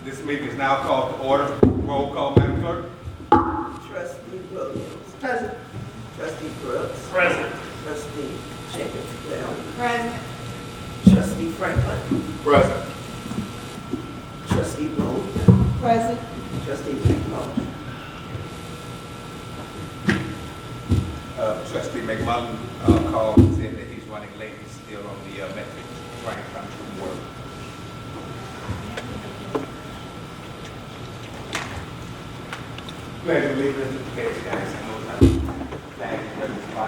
This meeting is now called to order. Roll call, Madam Clerk. Trustee Williams. Present. Trustee Brooks. Present. Trustee Jenkins Bell. Present. Trustee Franklin. Present. Trustee Bowles. Present. Trustee McMullen. Trustee McMullen called and said that he's running late. He's still on the metric, trying to come to work. Pledge allegiance to the flag, guys. Flag is ready to fly.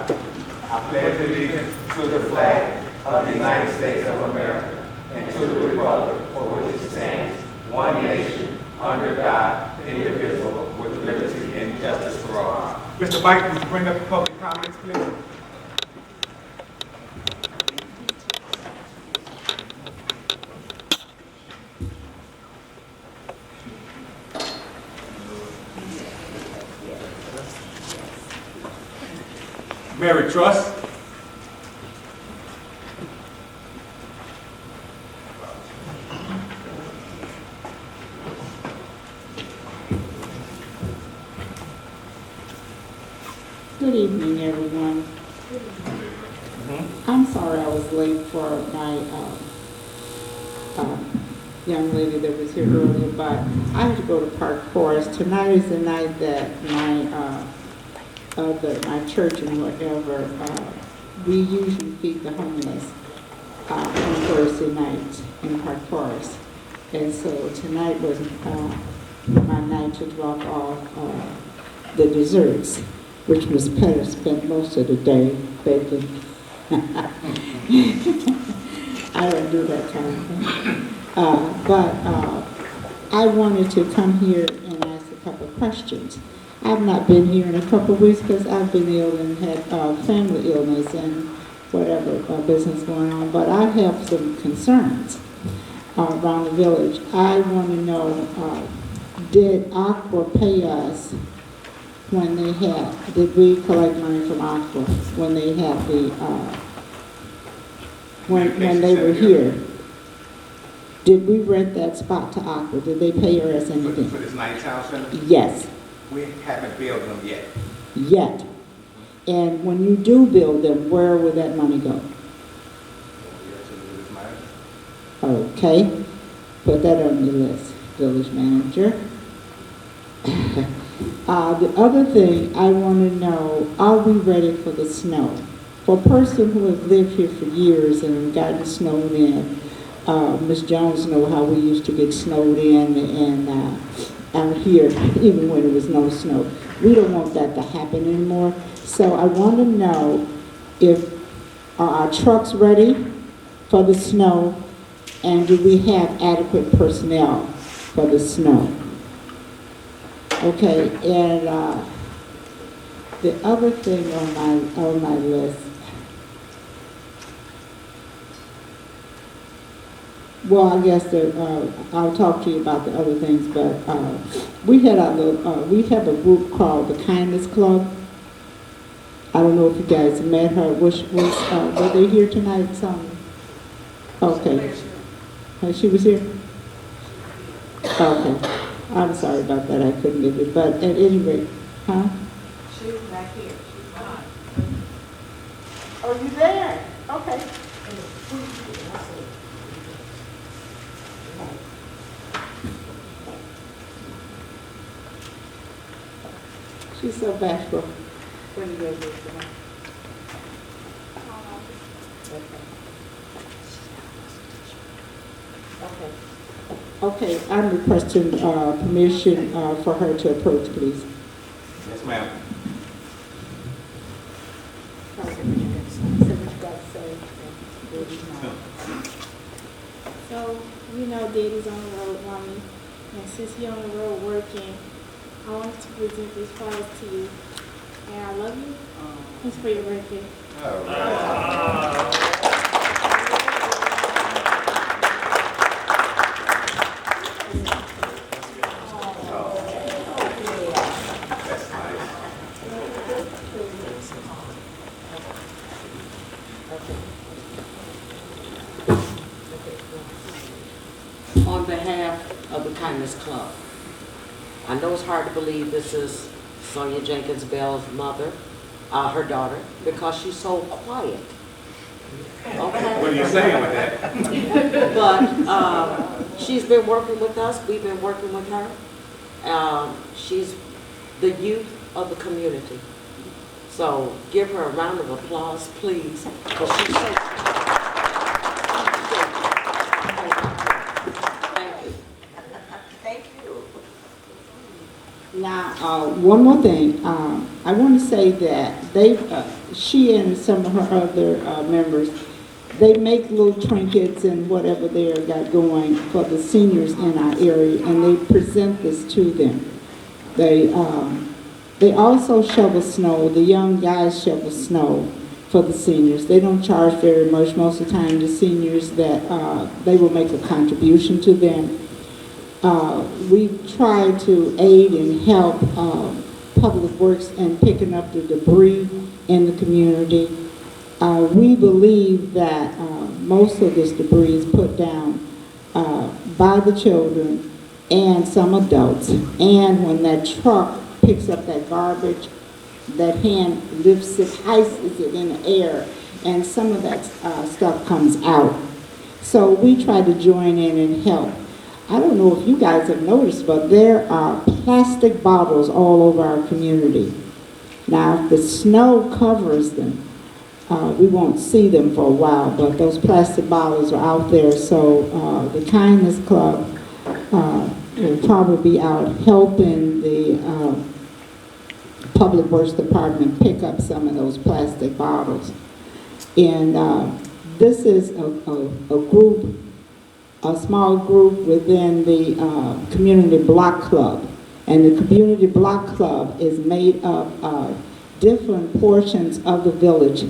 I pledge allegiance to the flag of the United States of America and to the republic for which it stands, one nation, under God, indivisible, with liberty and justice for all. Mr. Mike, would you bring up the public comments, please? Mary Truss. Good evening, everyone. I'm sorry I was late for my young lady that was here earlier, but I had to go to Park Forest. Tonight is the night that my church and whatever, we usually feed the homeless on Thursday night in Park Forest. And so tonight was my night to drop off the desserts, which Miss Pettis spent most of the day baking. I don't do that kind of thing. But I wanted to come here and ask a couple of questions. I've not been here in a couple of weeks because I've been ill and had family illness and whatever business going on. But I have some concerns around the village. I want to know, did Aqua pay us when they had, did we collect money from Aqua when they had the, when they were here? Did we rent that spot to Aqua? Did they pay us For anything? this night town center, Yes, we haven't billed them yet. yet. And when you do build them, where will that money go? Okay, put that on your list, village manager. The other thing I want to know, are we ready for the snow? For a person who has lived here for years and gotten snowed in, Ms. Jones knows how we used to get snowed in and out here, even when there was no snow. We don't want that to happen anymore. So I want to know if are our trucks ready for the snow, and do we have adequate personnel for the snow? Okay, and the other thing on my list, well, I guess I'll talk to you about the other things, but we have a group called the Kindness Club. I don't know if you guys met her. Were they here tonight? Okay. She was here? Okay. I'm sorry about that. I couldn't get it. But at any rate, huh? She's back here. She's not. Oh, you there? Okay. She's so bashful. When you guys get to her. Okay. Okay, I'm requesting permission for her to approach, please. Yes, ma'am. So, you know, Daddy's on the road, Mommy. And since he's on the road working, I wanted to present this prize to you. And I love you. It's for your birthday. All right. That's nice. On behalf of the Kindness Club. I know it's hard to believe this is Sonia Jenkins Bell's mother, her daughter, because she's so quiet. Okay? What are you saying with that? But she's been working with us, we've been working with her. She's the youth of the community. So give her a round of applause, please, because she's so Thank you. Now, one more thing. I want to say that she and some of her other members, they make little trinkets and whatever they got going for the seniors in our area, and they present this to them. They also shovel snow. The young guys shovel snow for the seniors. They don't charge very much. Most of the time, the seniors that they will make a contribution to them. We try to aid and help Public Works in picking up the debris in the community. We believe that most of this debris is put down by the children and some adults. And when that truck picks up that garbage, that hand lifts it, hises it in the air, and some of that stuff comes out. So we try to join in and help. I don't know if you guys have noticed, but there are plastic bottles all over our community. Now, if the snow covers them, we won't see them for a while, but those plastic bottles are out there. So the Kindness Club will probably be out helping the Public Works Department pick up some of those plastic bottles. And this is a group, a small group within the Community Block Club. And the Community Block Club is made up of different portions of the village.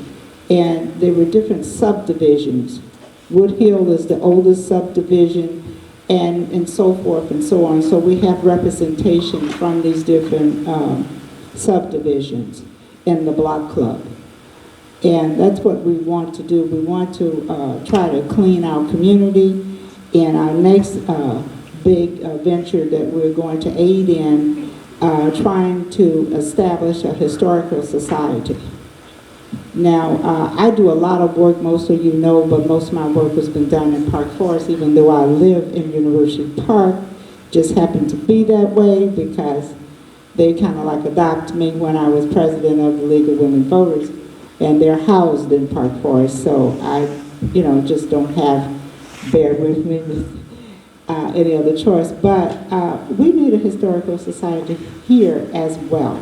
And there were different subdivisions. Wood Hill is the oldest subdivision, and so forth and so on. So we have representation from these different subdivisions in the Block Club. And that's what we want to do. We want to try to clean our community. And our next big venture that we're going to aid in, trying to establish a historical society. Now, I do a lot of work, most of you know, but most of my work has been done in Park Forest, even though I live in University Park. Just happened to be that way because they kind of like adopted me when I was president of the League of Women Voters, and they're housed in Park Forest, so I, just don't have, bear with me, any other choice. But we need a historical society here as well.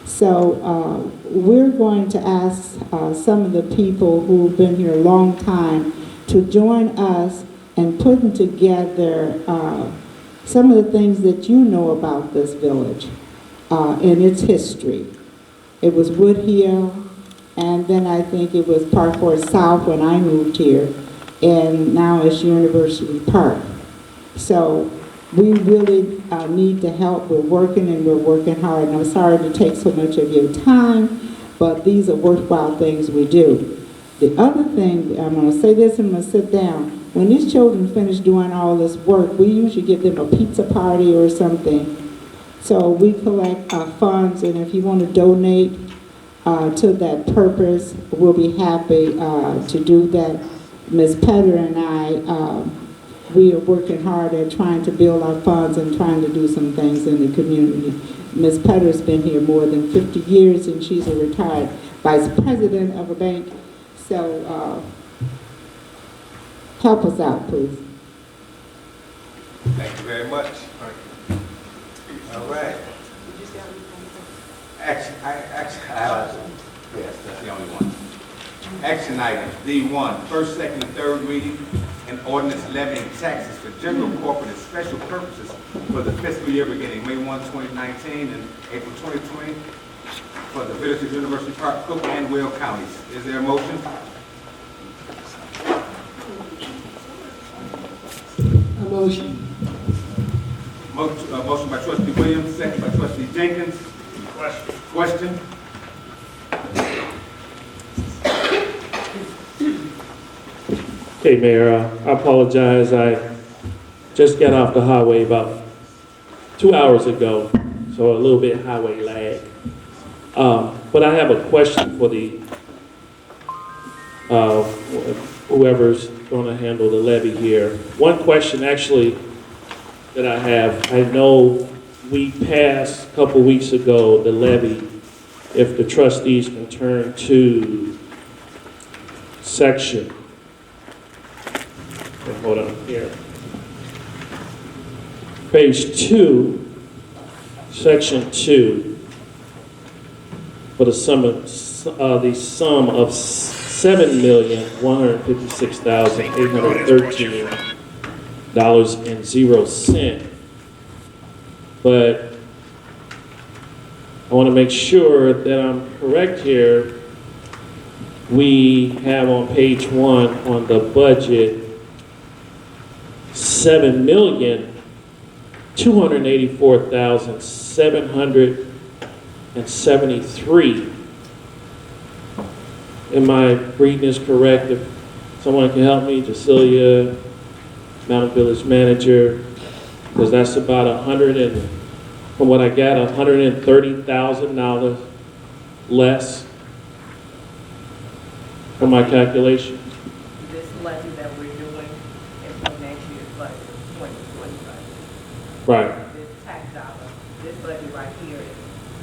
So we're going to ask some of the people who've been here a long time to join us in putting together some of the things that you know about this village and its history. It was Wood Hill, and then I think it was Park Forest South when I moved here, and now it's University Park. So we really need to help. We're working and we're working hard. And I'm sorry to take so much of your time, but these are worthwhile things we do. The other thing, I'm going to say this and I'm going to sit down. When these children finish doing all this work, we usually give them a pizza party or something. So we collect funds, and if you want to donate to that purpose, we'll be happy to do that. Ms. Petter and I, we are working hard at trying to build our funds and trying to do some things in the community. Ms. Petter's been here more than 50 years, and she's a retired vice president of a bank. So help us out, please. Thank you very much. All right. Yes, that's the only one. Action items, D1, first, second, and third reading, and ordinance levying taxes for general, corporate, and special purposes for the fiscal year beginning May 1, 2019 and April 2020 for the Village of University Park, Cook, and Will counties. Is there a motion? A motion. Motion by Trustee Williams, second by Trustee Jenkins. Question? Okay, Mayor, I apologize. I Just got off the highway about 2 hours ago, so a little bit highway lag. But I have a question for the whoever's going to handle the levy here. One question actually that I have, I know we passed a couple weeks ago the levy, if the trustees can turn to section, hold on here, page 2, section 2, for the sum of $7,156,813.00. But I want to make sure that I'm correct here. We have on page 1 on the budget, $7,284,773. Am I reading this correct? If someone can help me, Jacilia, Mountain Village Manager, because that's about from what I got, $130,000 less from my calculation. This levy that we're doing is for next year's budget, 2025. Right. This tax dollar, this budget right here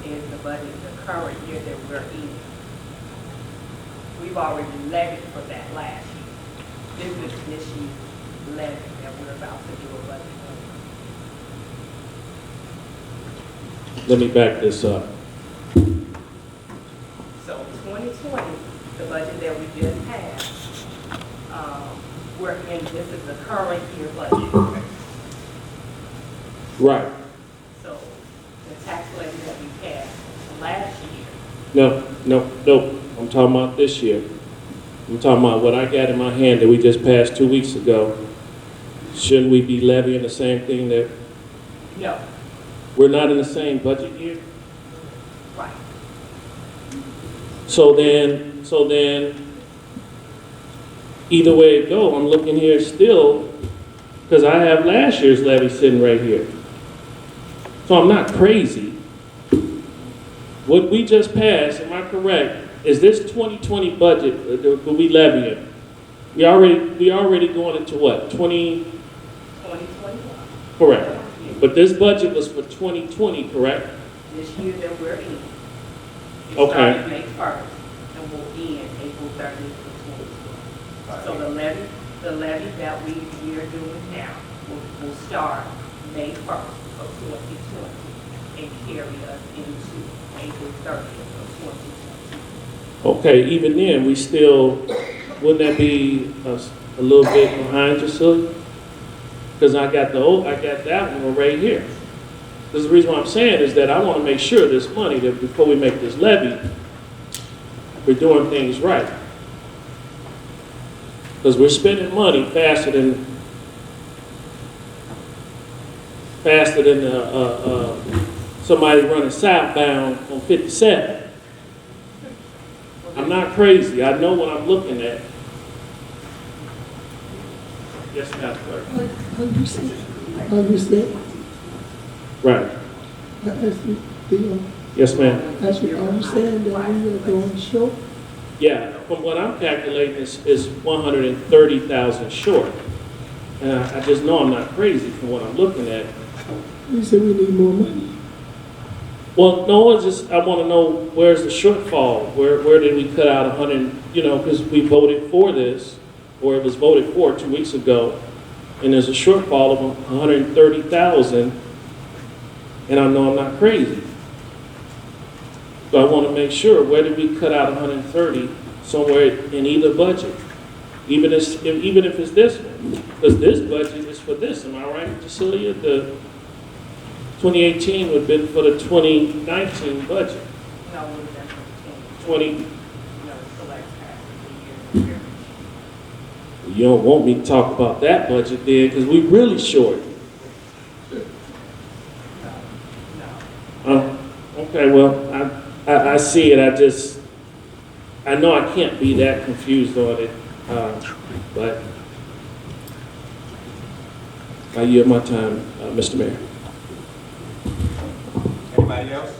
is the budget, the current year that we're in. We've already levied for that last year. This is this year's levy that we're about to do a budget on. Let me back this up. So 2020, the budget that we just passed, we're in, this is the current year budget. Right. So the tax levy that we passed last year, No. I'm talking about this year. I'm talking about what I got in my hand that we just passed 2 weeks ago. Shouldn't we be levying the same thing that no, we're not in the same budget year? right. So then, either way it go, I'm looking here still, because I have last year's levy sitting right here. So I'm not crazy. What we just passed, am I correct, is this 2020 budget that we levying? We already going into what, 2021. correct. But this budget was for 2020, correct? This year that we're in. It Okay. started May 1st and will end April 30th of 2020. So the levy that we are doing now will start May 1st of 2020 and carry us into April 30th of 2020. Okay, even then, we still, wouldn't that be a little bit behind Jacilia? Because I got that one right here. Because the reason why I'm saying is that I want to make sure this money, that before we make this levy, we're doing things right. Because we're spending money faster than somebody running southbound on 57. I'm not crazy. I know what I'm looking at. Yes, Madam Clerk. Understand? Right. Yes, ma'am. As you understand that we are going short. Yeah, from what I'm calculating is 130,000 short. And I just know I'm not crazy from what I'm looking at. You said we need more money. Well, no, I want to know where's the shortfall? Where did we cut out 100, because we voted for this, or it was voted for 2 weeks ago, and there's a shortfall of 130,000, and I know I'm not crazy. So I want to make sure, where did we cut out 130 somewhere in either budget? Even if it's this one, because this budget is for this, am I right, Jacilia? The 2018 would have been for the 2019 budget. No, we're done for 20. the last half of the year. You don't want me to talk about that budget then, because we really short. No. Okay, well, I see it. I know I can't be that confused on it, but I yield my time, Mr. Mayor. Anybody else?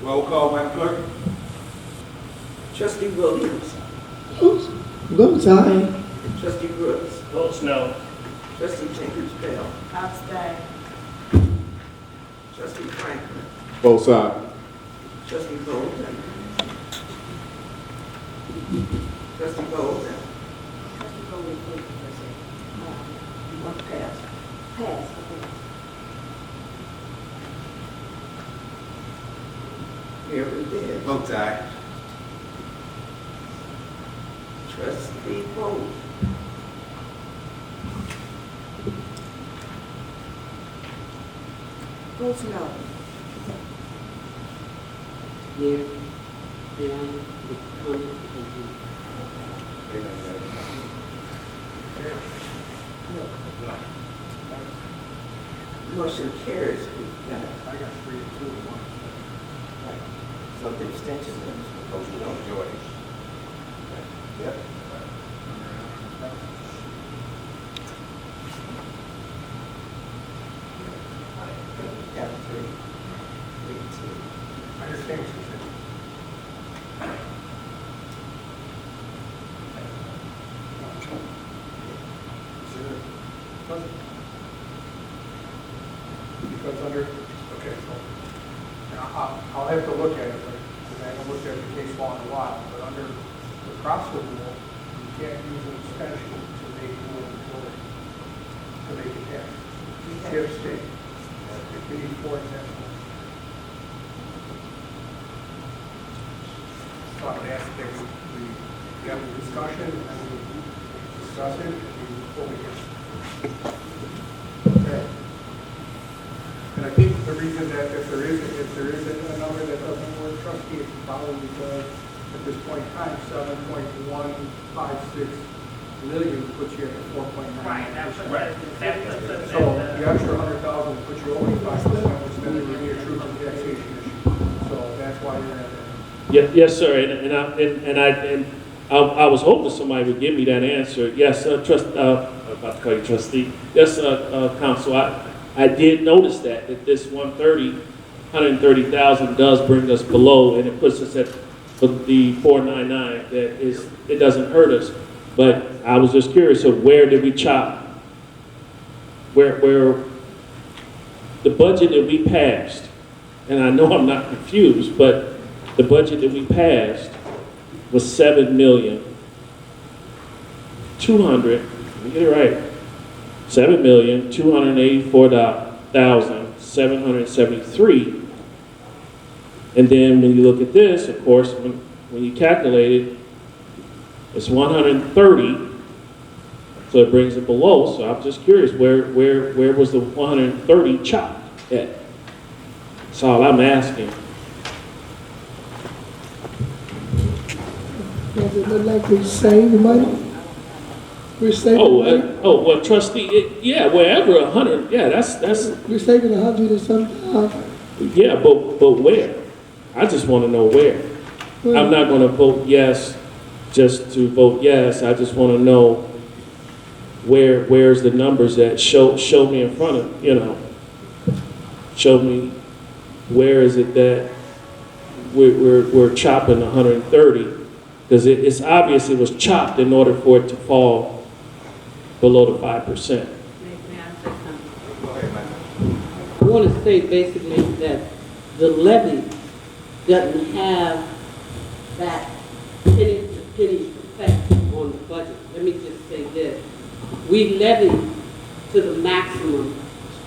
Roll call, Madam Clerk. Trustee Williams. Votes aye. Trustee Brooks. Votes no. Trustee Jenkins Bell. Abstain. Trustee Franklin. Both sides. Trustee Bolden. Trustee Bolden. Trustee Bolden, please, President. You want to pass? Pass. Here we did. Both sides. Trustee Bolden. Votes no. Here. Motion carries. I got 3 and 2 and 1. So the extension is proposed no majority. Yep. Got 3. 3 and 2. I understand what you're saying. Because under, okay, so, now I'll have to look at it, but, because I haven't looked at the case law in a while, but under the Crossville rule, you can't use an extension to make more majority, to make it pass. You have to state, if we need 4 examples. So I would ask that we have a discussion, and then we discuss it, and we fully get. Okay. And I think the reason that if there is a number that doesn't work, trustee, it's probably because at this point in time, 7.156 million puts you at the 4.9. Right, that's right. So the extra 100,000 puts you over 5%, which then would be a true taxation issue. So that's why you're at that. Yes, sir. I was hoping somebody would give me that answer. Yes, I'm about to call you trustee. Yes, counsel. I did notice that this 130,000 does bring us below, and it puts us at the 499. It doesn't hurt us, but I was just curious of where did we chop? Where the budget that we passed, and I know I'm not confused, but the budget that we passed was 7,200,000. Let me get it right. 7,284,773. And then when you look at this, of course, when you calculate it, it's 130. So it brings it below. So I'm just curious, where was the 130 chopped at? That's all I'm asking. Does it look like we saved money? We're saving money? Well, trustee, yeah, wherever 100, yeah, that's. We're saving 100 or something. Yeah, but where? I just want to know where. I'm not going to vote yes just to vote yes. I just want to know where's the numbers that show me in front of, show me where is it that we're chopping 130, because it's obvious it was chopped in order for it to fall below the 5%. May I say something? Go ahead, Madam. I want to say basically that the levy doesn't have that penny effect on the budget. Let me just say this. We levy to the maximum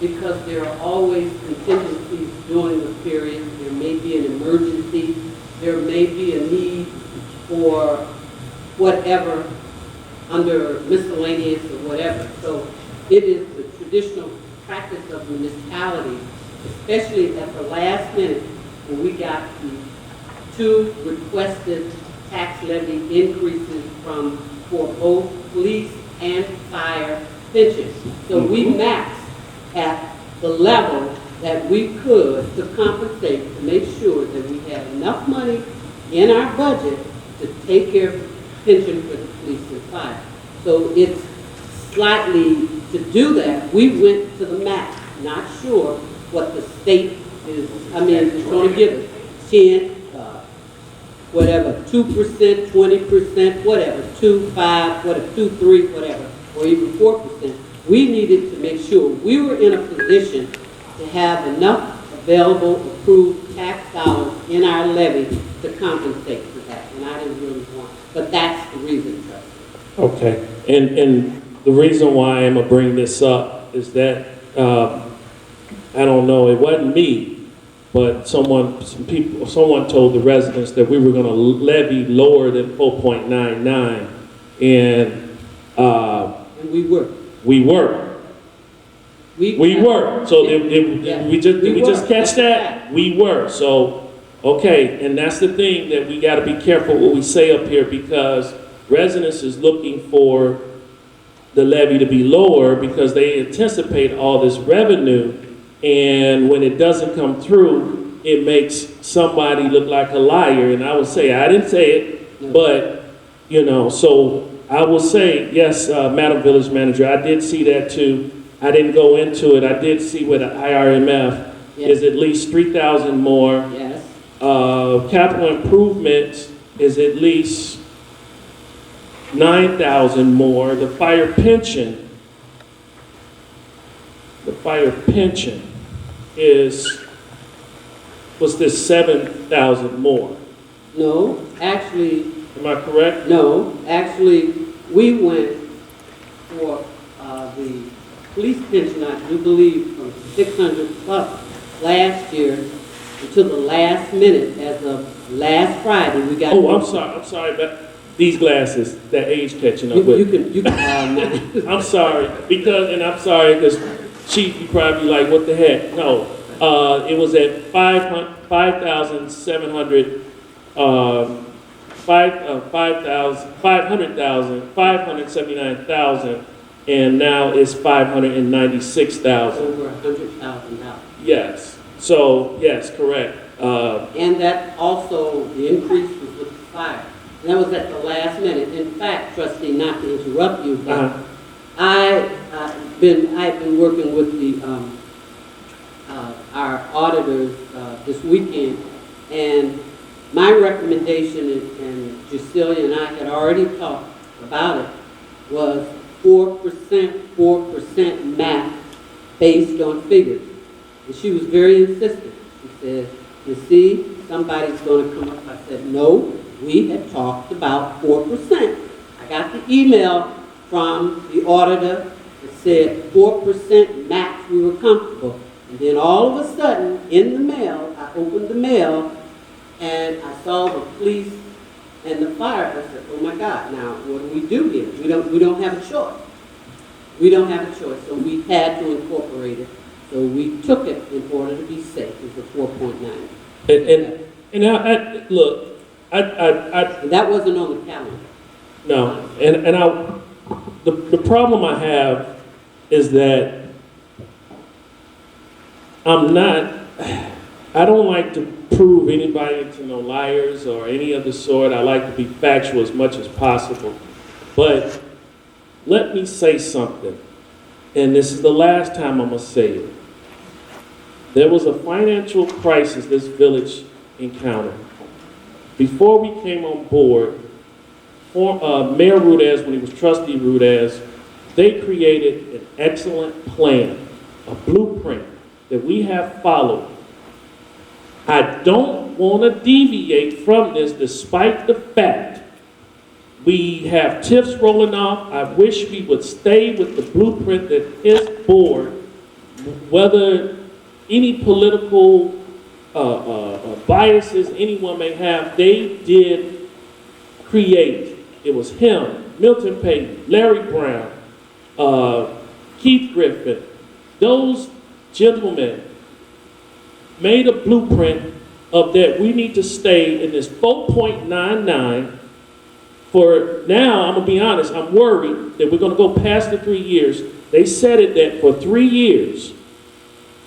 because there are always contingencies during the period. There may be an emergency. There may be a need for whatever under miscellaneous or whatever. So it is the traditional practice of municipalities, especially at the last minute when we got the 2 requested tax levy increases for both police and fire pensions. So we maxed at the level that we could to compensate, to make sure that we had enough money in our budget to take care of pension for the police and fire. So it's slightly to do that, we went to the max, not sure what the state is, is going to give us, 10, whatever, 2%, 20%, whatever, 2, 5, whatever, 2, 3, whatever, or even 4%. We needed to make sure we were in a position to have enough available approved tax dollars in our levy to compensate for that, and I didn't really want, but that's the reason, Trustee. Okay, and the reason why I'm gonna bring this up is that, I don't know, it wasn't me, but someone told the residents that we were gonna levy lower than 4.99, and we were. We were. So did we just catch that? We were. So, okay, and that's the thing that we got to be careful what we say up here, because residents is looking for the levy to be lower because they anticipate all this revenue, and when it doesn't come through, it makes somebody look like a liar. And I would say, I didn't say it, but, you know, so I will say, yes, Madam Village Manager, I did see that too. I didn't go into it. I did see where the IRMF is at least 3,000 more. Yes. Capital improvements is at least 9,000 more. The fire pension is, what's this, 7,000 more? No, actually. Am I correct? No, actually, we went for the police pension, I do believe, from 600 plus last year until the last minute. As of last Friday, we got. Oh, I'm sorry, but these glasses, that age catching up with. You can. I'm sorry, because Chief, you probably be like, what the heck? No, it was at 5,700. 579,000, and now it's 596,000. Over $100,000. Yes. So yes, correct. And that also, the increase was with the fire. And that was at the last minute. In fact, Trustee, not to interrupt you, but I've been working with the our auditors this weekend, and my recommendation, and Jucelia and I had already talked about it, was 4% math based on figures. And she was very insistent. She said, you see, somebody's going to come up. I said, no, we had talked about 4%. I got the email from the auditor that said 4% max, we were comfortable. And then all of a sudden, in the mail, I opened the mail, and I saw the police and the fire. I said, oh my God, now what do we do here? We don't have a choice. We don't have a choice, so we had to incorporate it. So we took it in order to be safe, is the 4.9. And look, And that wasn't on the calendar. No, the problem I have is that I don't like to prove anybody to no liars or any of the sort. I like to be factual as much as possible. But let me say something, and this is the last time I'm going to say it. There was a financial crisis this village encountered. Before we came on board, Mayor Rudez, when he was Trustee Rudez, they created an excellent plan, a blueprint that we have followed. I don't want to deviate from this despite the fact we have tips rolling off. I wish we would stay with the blueprint that his board, whether any political biases anyone may have, they did create. It was him, Milton Payton, Larry Brown, Keith Griffin. Those gentlemen made a blueprint of that we need to stay in this 4.99 for now. I'm going to be honest, I'm worried that we're going to go past the 3 years. They said it that for 3 years,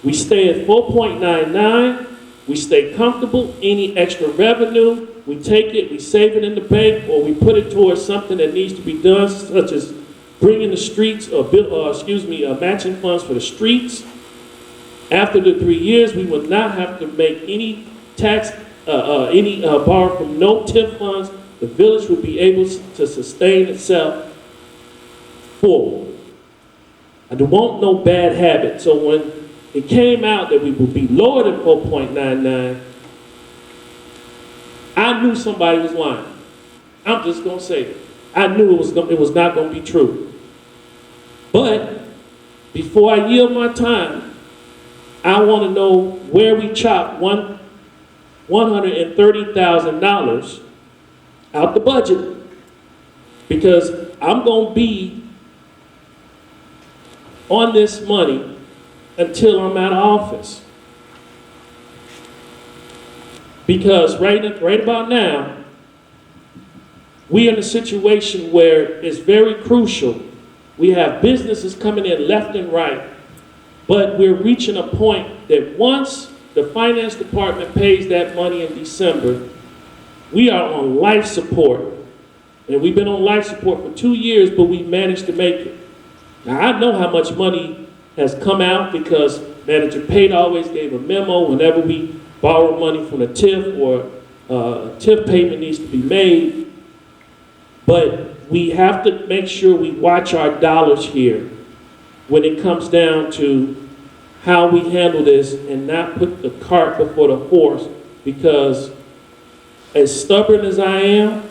we stay at 4.99, we stay comfortable. Any extra revenue, we take it, we save it in the bank, or we put it towards something that needs to be done, such as bringing the streets, matching funds for the streets. After the 3 years, we will not have to make any borrow from no TIF funds. The village will be able to sustain itself forward. I don't want no bad habit. So when it came out that we would be lower than 4.99, I knew somebody was lying. I'm just gonna say it. I knew it was not gonna be true. But before I yield my time, I want to know where we chopped $130,000 out the budget, because I'm going to be on this money until I'm out of office. Because right about now, we are in a situation where it's very crucial. We have businesses coming in left and right, but we're reaching a point that once the finance department pays that money in December, we are on life support. And we've been on life support for 2 years, but we managed to make it. Now, I know how much money has come out because Manager Pate always gave a memo whenever we borrow money from the TIF or TIF payment needs to be made. But we have to make sure we watch our dollars here when it comes down to how we handle this and not put the cart before the horse, because as stubborn as I am,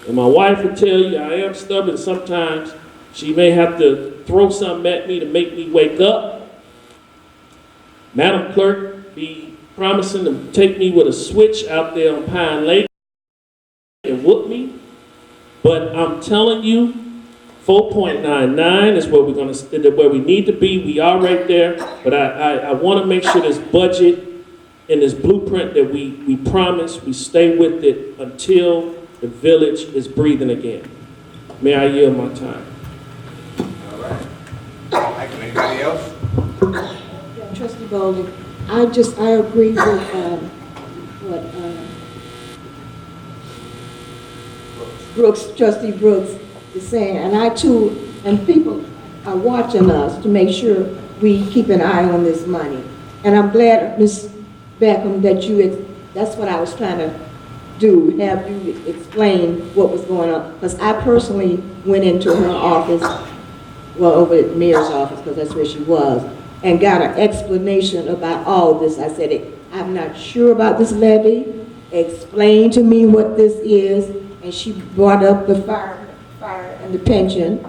and my wife will tell you I am stubborn sometimes, she may have to throw something at me to make me wake up. Madam Clerk be promising to take me with a switch out there on Pine Lake and whoop me. But I'm telling you, 4.99 is where where we need to be. We are right there, but I want to make sure this budget and this blueprint that we promise, we stay with it until the village is breathing again. May I yield my time? All right. Anybody else? Trustee Bolden, I agree with what Trustee Brooks is saying, and I too, and people are watching us to make sure we keep an eye on this money. And I'm glad, Ms. Beckham, that that's what I was trying to do, have you explain what was going on. Because I personally went into her office, well, over at the mayor's office, because that's where she was, and got an explanation about all this. I said, I'm not sure about this levy. Explain to me what this is. And she brought up the fire and the pension.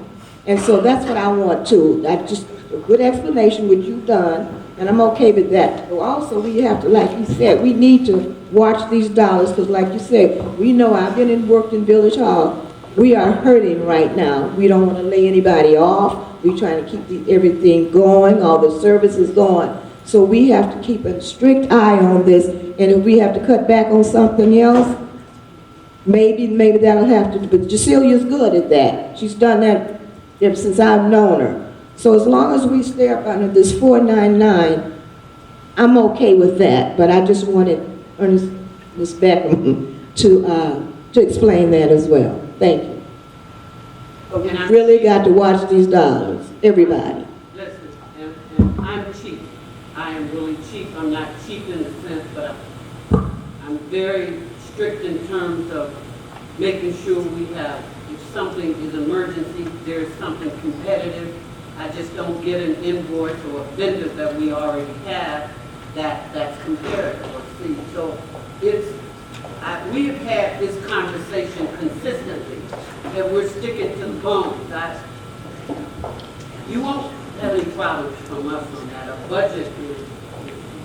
And so that's what I want too. Just a good explanation, what you've done, and I'm okay with that. But also we have to, like you said, we need to watch these dollars, because like you said, we know I've been and worked in Village Hall. We are hurting right now. We don't want to lay anybody off. We're trying to keep everything going, all the services going. So we have to keep a strict eye on this, and if we have to cut back on something else, maybe that'll have to, but Jacelia's good at that. She's done that ever since I've known her. So as long as we stay up under this 499, I'm okay with that. But I just wanted Ms. Beckham to explain that as well. Thank you. But we really got to watch these dollars, everybody. Listen, and I'm cheap. I am really cheap. I'm not cheap in the sense, but I'm very strict in terms of making sure we have, if something is emergency, there's something competitive. I just don't get an invoice or a vendor that we already have that's competitive. See, so we have had this conversation consistently, that we're sticking to the bones. You won't have any problems from us on that. A budget is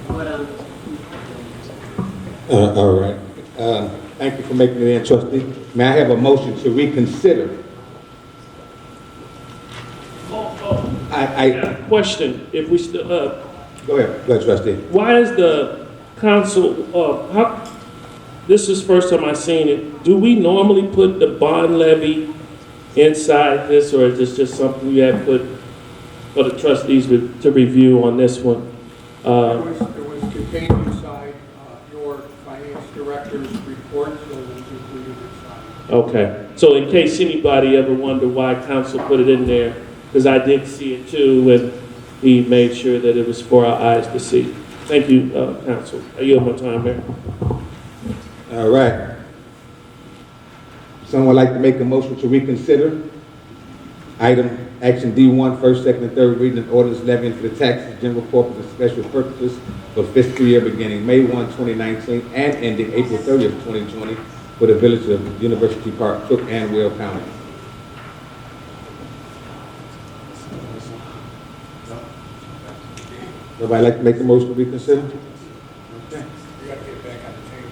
what I'm. All right. Thank you for making it in, trustee. May I have a motion to reconsider? I got a question. If we still, Go ahead, trustee. why is the council, this is the first time I've seen it. Do we normally put the bond levy inside this, or is this just something we have put for the trustees to review on this one? It was contained inside your finance director's report, so it was included inside. Okay. So in case anybody ever wondered why council put it in there, because I did see it too, and he made sure that it was for our eyes to see. Thank you, council. I yield my time, Mayor. All right. Someone like to make a motion to reconsider? Item action D1, first, second, and third reading of ordinance levying for the taxes, general corporate, and special purposes for fiscal year beginning May 1, 2019, and ending April 30th, 2020, for the village of University Park, Cook, and Will County. Nobody like to make a motion to reconsider? Okay. We gotta get it back on the table.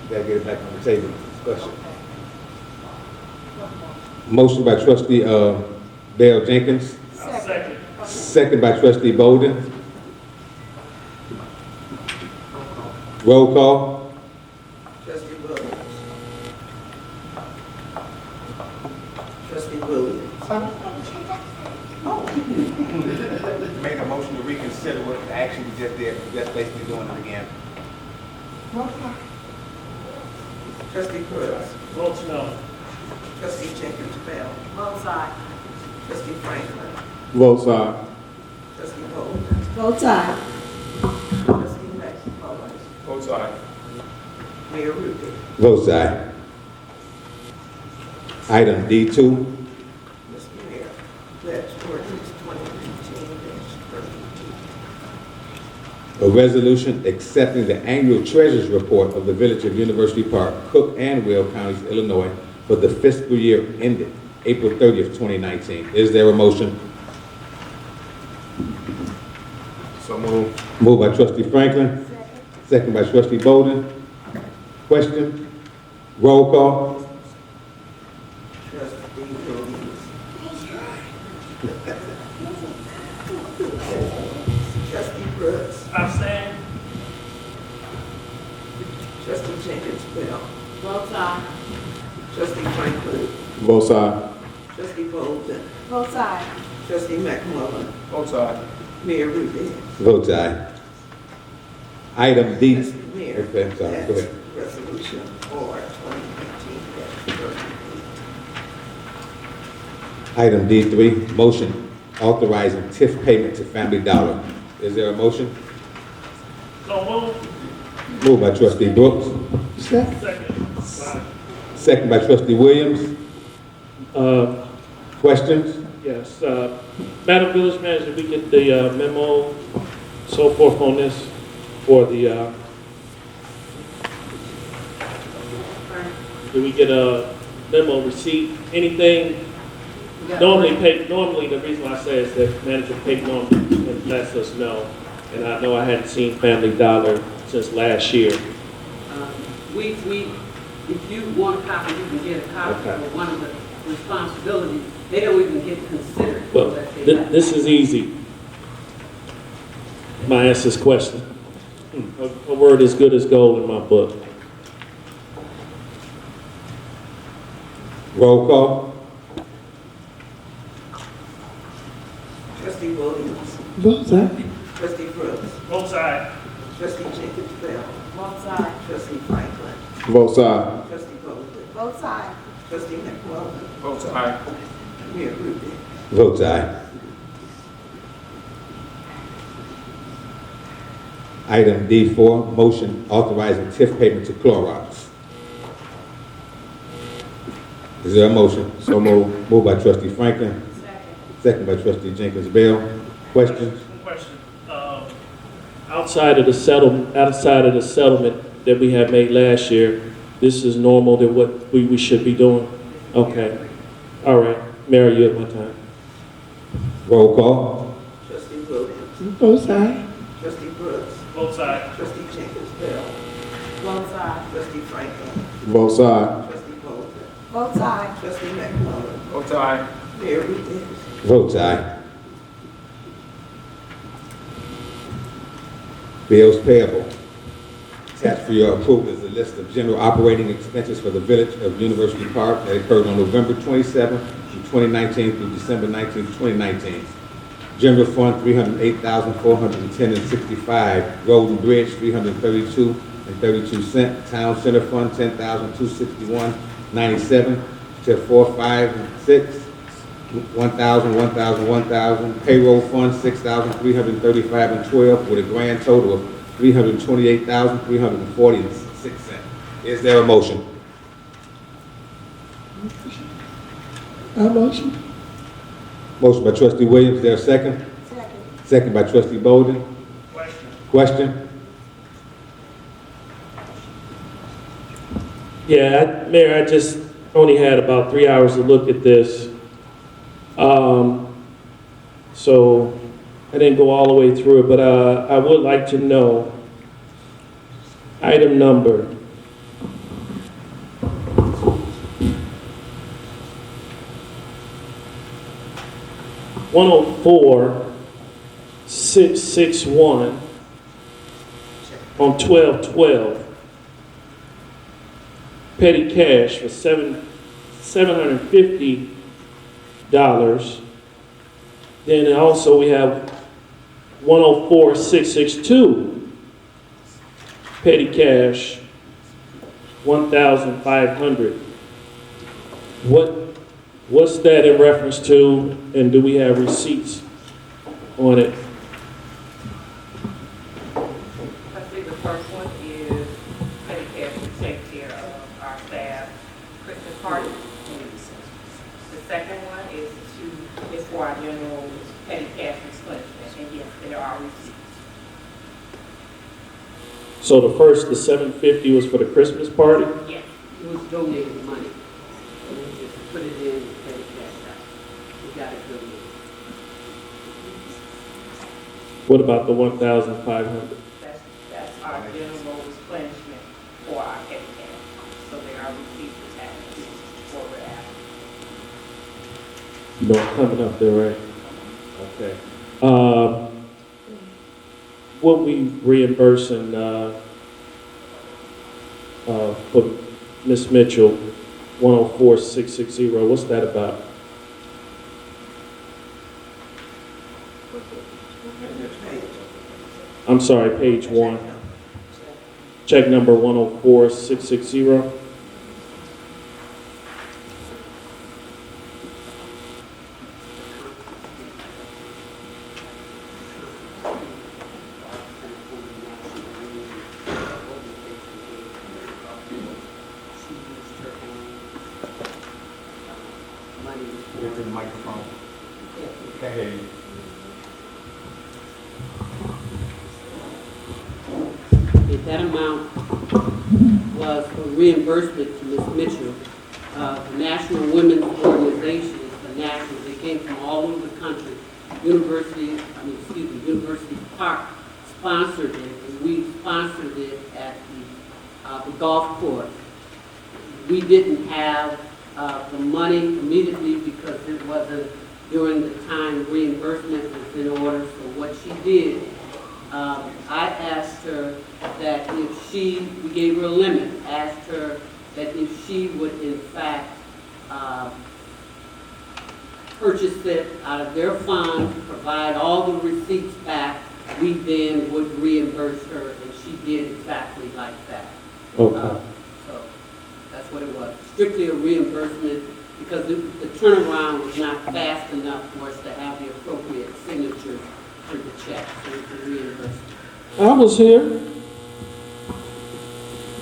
Gotta get it back on the table. Discussion. Motion by trustee Dale Jenkins. Second. Second by trustee Bolden. Roll call. Trustee Williams. Trustee Williams. Make a motion to reconsider what the action we just did. Just basically doing it again. Trustee Cruz. Votes no. Trustee Jenkins Bell. Both aye. Trustee Franklin. Votes aye. Trustee Bolden. Both sides. Trustee McMullen. Votes aye. Mayor Ruby. Votes aye. Item D2. Mr. Mayor, that's ordinance 2015-32. A resolution accepting the annual treasurer's report of the Village of University Park, Cook, and Will Counties, Illinois, for the fiscal year ended April 30th, 2019. Is there a motion? So moved. Moved by trustee Franklin. Second by trustee Bolden. Question? Roll call. Trustee Williams. Trustee Brooks. Abstain. Trustee Jenkins Bell. Both aye. Trustee Franklin. Votes aye. Trustee Bolden. Both sides. Trustee McMullen. Votes aye. Mayor Ruby. Votes aye. Item D. Mr. Mayor. Okay, I'm sorry. Go that's ahead. Resolution R 2018-33. Item D3, motion authorizing TIF payment to Family Dollar. Is there a motion? So moved. Moved by trustee Brooks. Second. Second. Second by trustee Williams. Questions? Yes, Madam Village Manager, we get the memo, so forth on this for the, do we get a memo receipt, anything? Normally, the reason why I say is that Manager Payton normally lets us know, and I know I hadn't seen Family Dollar since last year. If you want a copy, you can get a copy. Okay. But one of the responsibilities, they don't even get considered. Well, unless they have- this is easy. My answer's question. A word is good as gold in my book. Roll call. Trustee Williams. Both sides. Trustee Brooks. Both sides. Trustee Jenkins Bell. Both sides. Trustee Franklin. Votes aye. Trustee Bolden. Both sides. Trustee McMullen. Votes aye. Mayor Ruby. Votes aye. Item D4, motion authorizing TIF payment to Clorox. Is there a motion? So moved. Moved by trustee Franklin. Second by trustee Jenkins Bell. Questions? Question. Outside of the settlement that we had made last year, this is normal than what we should be doing? Okay. All right. Mayor, you have my time. Roll call. Trustee Williams. Both sides. Trustee Brooks. Both sides. Trustee Jenkins Bell. Both sides. Trustee Franklin. Votes aye. Trustee Bolden. Both sides. Trustee McMullen. Votes aye. Mayor Ruby. Votes aye. Bills payable. Attached for your approval is a list of general operating expenses for the Village of University Park that occurred on November 27th, 2019 through December 19th, 2019. General Fund, $308,410.65. Road and Bridge, $332.32. Town Center Fund, $10,261.97. to 4, 5, and 6, 1,000, 1,000, 1,000. Payroll fund, 6,335 and 12, with a grand total of 328,346 cents. Is there a motion? I motion. Motion by trustee Williams, is there a second? Second. Second by trustee Bolden. Question? Yeah, Mayor, I just only had about 3 hours to look at this. So I didn't go all the way through it, but I would like to know item number 104-661 on 12/12. Petty cash for $750. Then also we have 104-662. Petty cash, 1,500. What's that in reference to, and do we have receipts on it? I think the first one is petty cash to take care of our staff Christmas party. The second one is for our general petty cash replenishment, and yes, there are receipts. So the first, the 750 was for the Christmas party? Yes. It was donated money. So we just put it in and pay cash out. We got it donated. What about the 1,500? That's our general replenishment for our petty cash. So there are receipts attached to where we're at. You know, it's coming up there, right? Okay. What we reimbursing for Ms. Mitchell, 104-660, what's that about? I'm sorry, page 1. Check number 104-660. Get to the microphone. Can't hear you. That amount was a reimbursement to Ms. Mitchell. The National Women's Organization is the national, they came from all over the country. University Park sponsored it, and we sponsored it at the golf course. We didn't have the money immediately because it wasn't during the time reimbursement was in order. So what she did, I asked her that if we gave her a limit, asked her that if she would in fact purchase it out of their funds, provide all the receipts back, we then would reimburse her, and she did exactly like that. Okay. So that's what it was, strictly a reimbursement, because the turnaround was not fast enough for us to have the appropriate signatures for the check, so it's a reimbursement. I was here.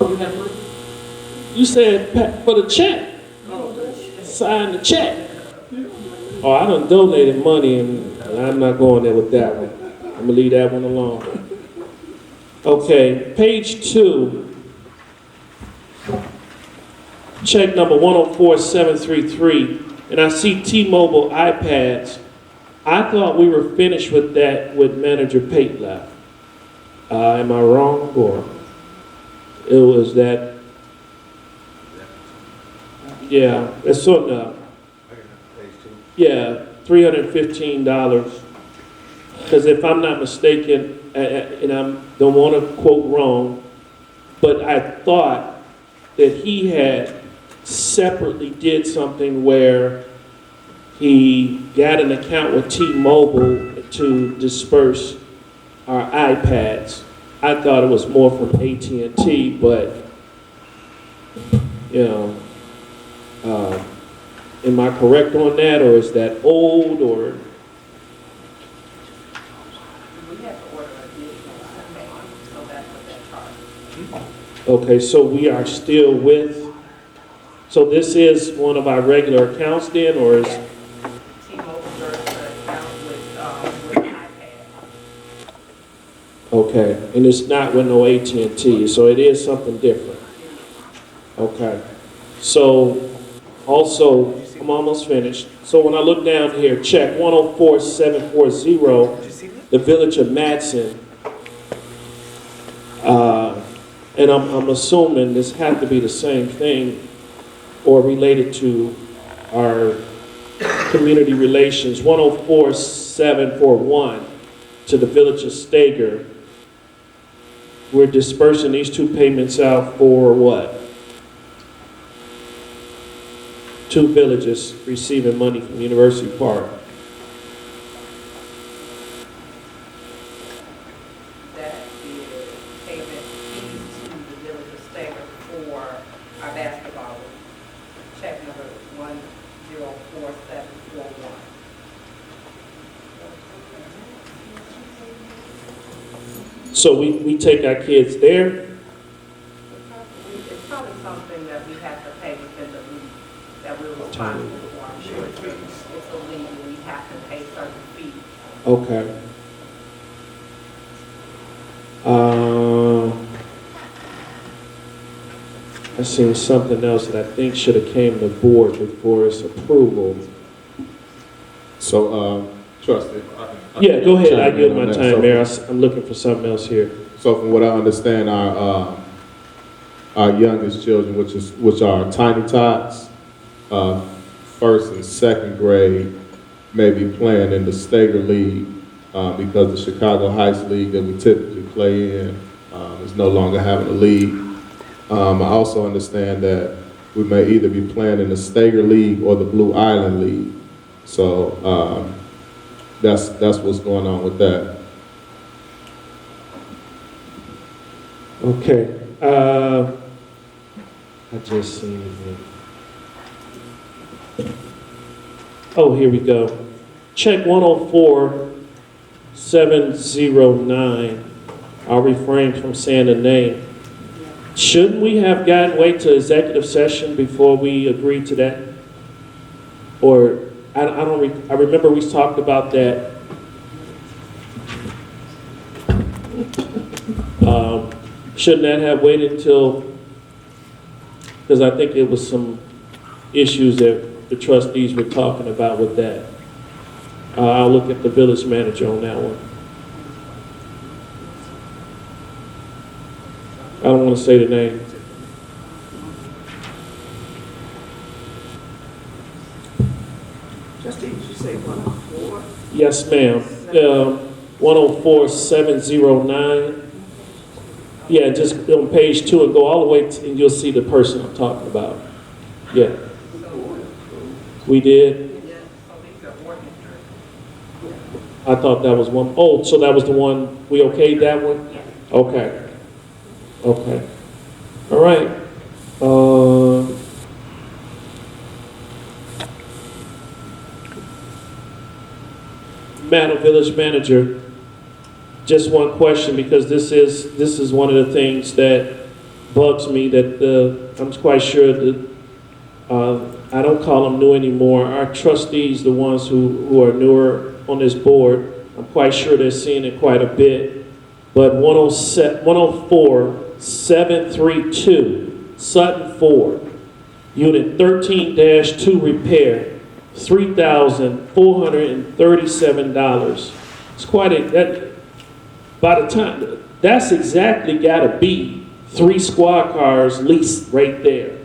You have money? You said for the check. Sign the check. Oh, I done donated money, and I'm not going there with that one. I'm gonna leave that one alone. Okay, page 2. Check number 104-733, and I see T-Mobile iPads. I thought we were finished with that with Manager Pate left. Am I wrong, or it was that? Yeah, it's on yeah, $315. Because if I'm not mistaken, and I don't want to quote wrong, but I thought that he had separately did something where he got an account with T-Mobile to disperse our iPads. I thought it was more from AT&T, but, you know, Am I correct on that, or is that old, or? We have to order additional payment, so that's what that charge is. Okay, so we are still with, so this is one of our regular accounts then, or is? T-Mobile serves the account with iPad. Okay, and it's not with no AT&T, so it is something different. Okay, so also, I'm almost finished. So when I look down here, check 104740, the Village of Madison. And I'm assuming this has to be the same thing or related to our community relations, 104741 to the Village of Stager. We're dispersing these two payments out for what? Two villages receiving money from University Park. That is payment fees to the Village of Stager for our basketball. Check number 104741. So we take our kids there? It's probably something that we have to pay within the league, that we're responsible for. I'm sure it's a league, and we have to pay certain fees. Okay. I seen something else that I think should have came to board before its approval. So, trustee. Yeah, go ahead. I chime give in my on that. time, Mayor. I'm looking for something else here. So from what I understand, our youngest children, which are tiny tots, first and second grade, may be playing in the Stager League because the Chicago Heights League that we typically play in is no longer having a league. I also understand that we may either be playing in the Stager League or the Blue Island League. So that's what's going on with that. Okay. I just seen it. Oh, here we go. Check 104709. I'll refrain from saying the name. Shouldn't we have wait to executive session before we agree to that? Or I remember we talked about that. Shouldn't that have waited until, because I think it was some issues that the trustees were talking about with that. I'll look at the village manager on that one. I don't want to say the name. Trustee, did you say 104? Yes, ma'am. 104709. Yeah, just on page 2 and go all the way and you'll see the person I'm talking about. Yeah. We did? I thought that was one. Oh, so that was the one, we okayed that one? Okay. Okay. All right. Madam Village Manager, just one question, because this is one of the things that bugs me, that I'm quite sure that I don't call them new anymore. Our trustees, the ones who are newer on this board, I'm quite sure they're seeing it quite a bit. But 104732, Sutton Ford, Unit 13-2 repair, $3,437. It's quite that. By the time, that's exactly got to be 3 squad cars leased right there.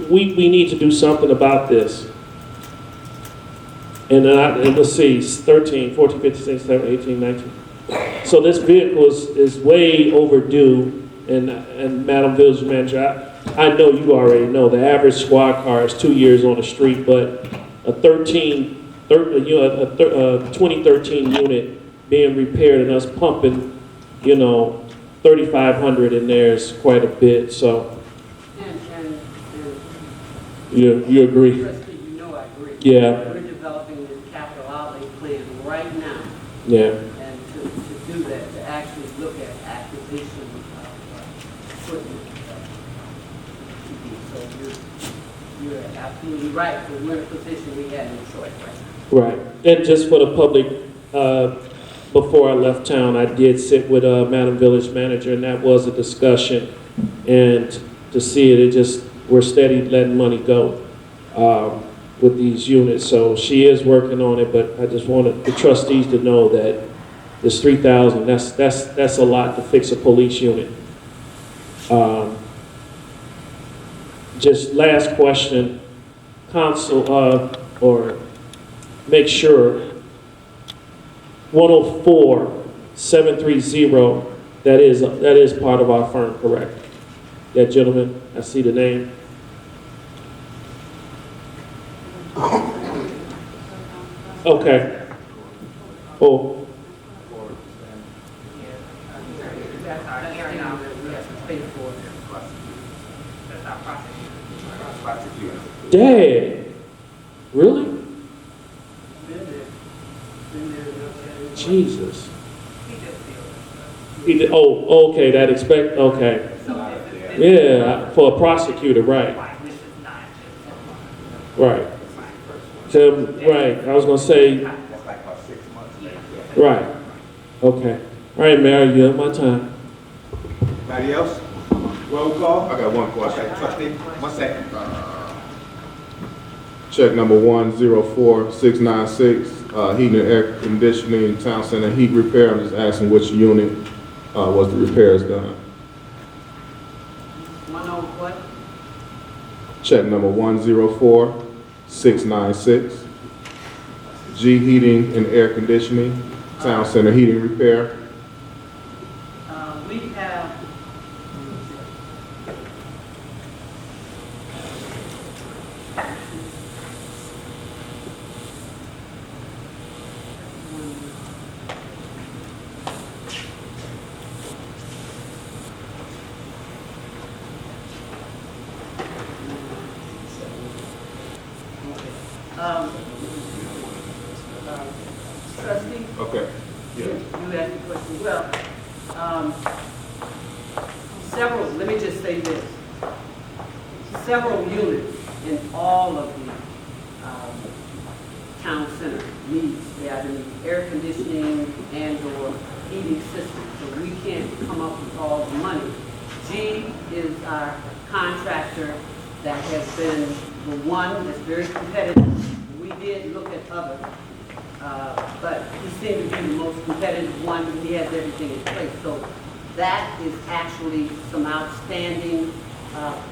We need to do something about this. And let's see, 13, 14, 15, 16, 17, 18, 19. So this vehicle is way overdue. And Madam Village Manager, I know you already know the average squad car is 2 years on the street, but a 2013 unit being repaired and us pumping, $3,500 in there is quite a bit. So, And You agree? Trustee, you know I agree. Yeah. We're developing this capital outlay plan right now, Yeah. and to do that, to actually look at acquisition of equipment. So you're absolutely right, but we're in a position we had no choice right now. Right. And just for the public, before I left town, I did sit with Madam Village Manager, and that was a discussion. And to see it, we're steady letting money go with these units. So she is working on it, but I just wanted the trustees to know that this $3,000, that's a lot to fix a police unit. Just last question, council, or make sure 104-730, that is part of our firm, correct? That gentleman, I see the name. Okay. Oh, That's our hearing officer, we have to pay for it. That's our prosecutor. dang. Really? Jesus. He did, oh, okay, okay. Yeah, for a prosecutor, right. Right. Right, I was gonna say, That's like about 6 months. right. Okay. All right, Mayor, you have my time. Anybody else? Roll call? I got one question. Okay, trustee, 1 second. Check number 104696, heating and air conditioning, town center heat repair. I'm just asking which unit was the repairs done. 10 what? Check number 104696, G heating and air conditioning, town center heating repair. We have, trustee, Okay. you asked the question. Well, let me just say this. Several units in all of the town center needs, they either need air conditioning and or heating systems. So we can't come up with all the money. G is our contractor that has been the one that's very competitive. We did look at others. But he seemed to be the most competitive one, and he has everything in place. So that is actually some outstanding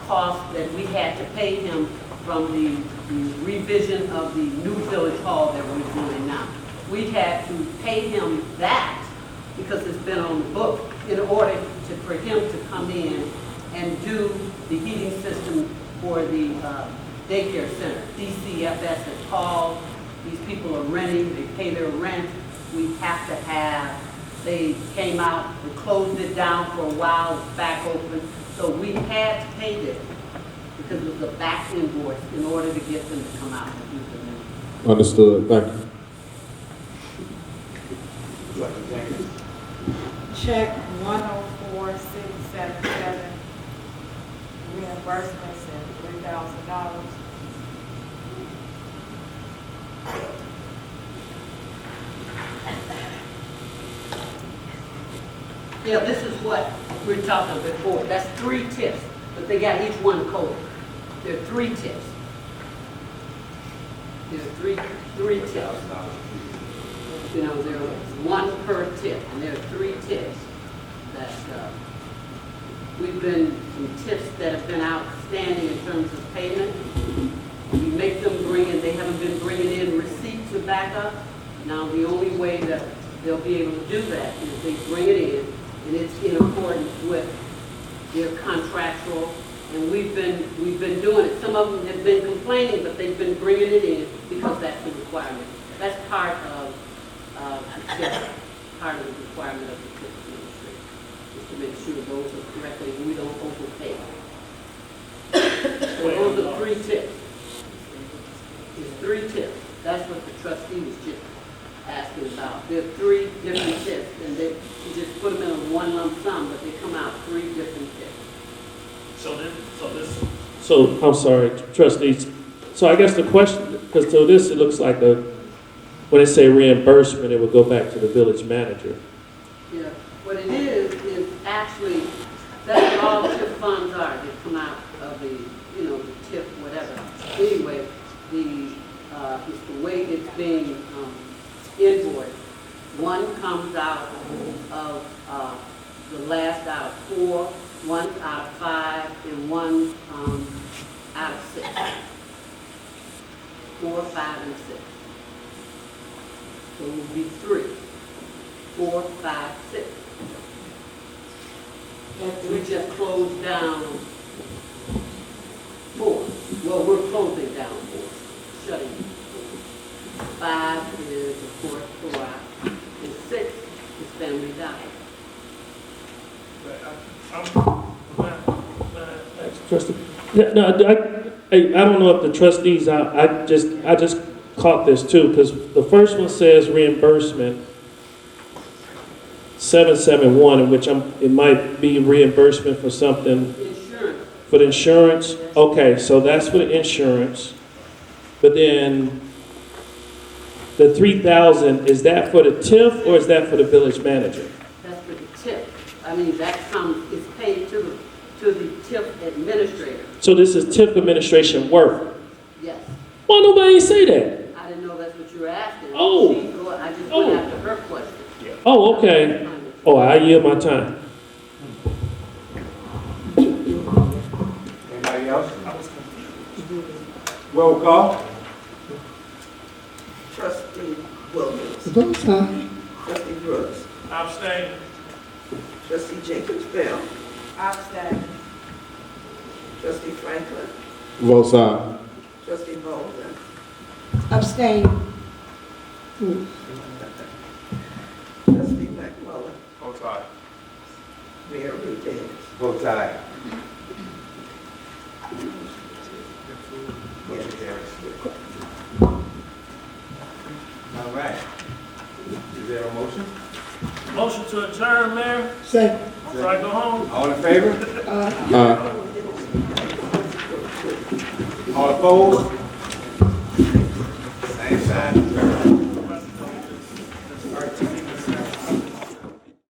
costs that we had to pay him from the revision of the new village hall that we're doing now. We had to pay him that because it's been on the book in order for him to come in and do the heating system for the daycare center. DCFS has called. These people are renting, they pay their rent. We have to have, they came out, we closed it down for a while, it's back open. So we had to pay this because it was a back invoice in order to get them to come out and do the new. Understood, thank you. Check 104677, reimbursements and $3,000. Yeah, this is what we're talking before. That's 3 tips, but they got each one coded. There are 3 tips. There are three tips. You know, there was 1 per tip, and there are 3 tips that we've been, some tips that have been outstanding in terms of payment. We make them bring in, they haven't been bringing in receipts to back up. Now, the only way that they'll be able to do that is they bring it in, and it's in accordance with their contractual, and we've been doing it. Some of them have been complaining, but they've been bringing it in because that's the requirement. That's part of the tip, part of the requirement of the tip industry, is to make sure those are correctly, and we don't overpay. So those are 3 tips. 3 tips. That's what the trustee was just asking about. There are 3 different tips, and you just put them in one lump sum, but they come out 3 different tips. So, I'm sorry, trustees. So I guess the question, because to this, it looks like when they say reimbursement, it would go back to the village manager. Yeah, what it is actually, that's what all TIF funds are. They come out of the, the TIF, whatever. Anyway, it's the way it's being invoiced. One comes out of the last out of 4, one out of 5, and one out of 6. 4, 5, and 6. So it will be 3, 4, 5, 6. We just closed down 4. Well, we're closing down 4, shutting 5 is, of course, 4 out, and 6 is family diet. Trustee. Yeah, no, I don't know if the trustees, I just caught this too, because the first one says reimbursement 771, in which it might be reimbursement for something. Insurance. For the insurance? Okay, so that's for the insurance. But then the 3,000, is that for the TIF or is that for the village manager? That's for the TIF. I mean, it's paid to the TIF administrator. So this is TIF administration work? Yes. Why nobody say that? I didn't know that's what you were asking. Oh. I just went after her question. Oh, okay. Oh, I yield my time. Anybody else? Roll call. Trustee Williams. Vote aye. Trustee Brooks. Abstain. Trustee Jenkins Bell. Abstain. Trustee Franklin. Votes aye. Trustee Bolden. Abstain. Trustee McMullen. Vote aye. Mayor Rudis. Vote aye. All right. Is there a motion? Motion to adjourn, Mayor. Second. So I go home. All in favor? Aye. All opposed?